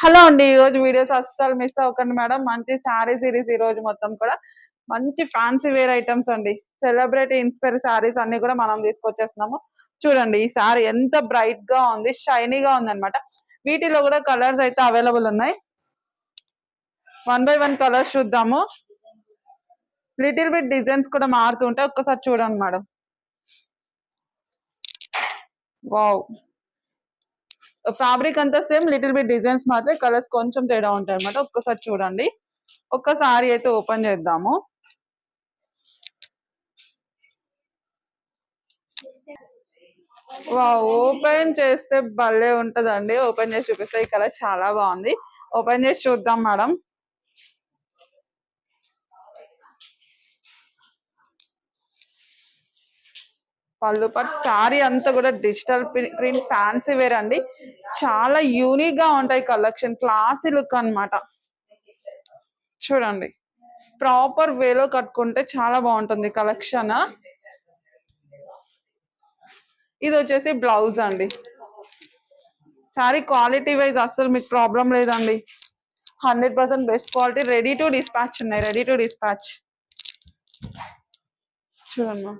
Hello అండి. ఈ రోజు వీడియోస్ అస్సలు మిస్ అవ్వకండి మేడం. మంచి శారీ సిరీస్ ఈ రోజు మొత్తం కూడా మంచి ఫ్యాన్సీ వేర్ ఐటమ్స్ అండి. సెలబ్రిటీ ఇన్స్పైర్ శారీస్ అన్ని కూడా మనం తీసుకొచ్చేస్తున్నాము. చూడండి ఈ శారీ ఎంత బ్రైట్ గా ఉంది, షైనీగా ఉందన్నమాట. వీటిలో కూడా కలర్స్ అయితే అవైలబుల్ ఉన్నాయి. 1 బై 1 కలర్స్ చూద్దాము. లిటిల్ బిట్ డిజైన్స్ కూడా మారుతూ ఉంటాయి. ఒక్కసారి చూడండి మేడం. వావ్, ఫ్యాబ్రిక్ అంతా సేమ్, లిటిల్ బిట్ డిజైన్స్ మాత్రం కలర్స్ కొంచెం తేడా ఉంటాయి అన్నమాట. ఒక్కసారి చూడండి. ఒక్కసారి అయితే ఓపెన్ చేద్దాము. ఓపెన్ చేస్తే భలే ఉంటదండి. ఓపెన్ చేసి చూపిస్తే ఈ కలర్ చాలా బాగుంది. ఓపెన్ చేసి చూద్దాం మేడం. పళ్ళు పట్టు శారీ అంతా కూడా డిజిటల్ ప్రింట్ ఫ్యాన్సీ వేర్ అండి. చాలా యూనిక్ గా ఉంటాయి కలెక్షన్, క్లాసీ లుక్ అన్నమాట. చూడండి ప్రాపర్ వేలో కట్టుకుంటే చాలా బాగుంటుంది కలెక్షన్. ఇది వచ్చేసి బ్లౌజ్ అండి. శారీ క్వాలిటీ వైజ్ అస్సలు మీకు ప్రాబ్లం లేదండి. 100% best quality, ready to dispatch ఉన్నాయి. రెడీ టు డిస్పాచ్ చూడమ్మా.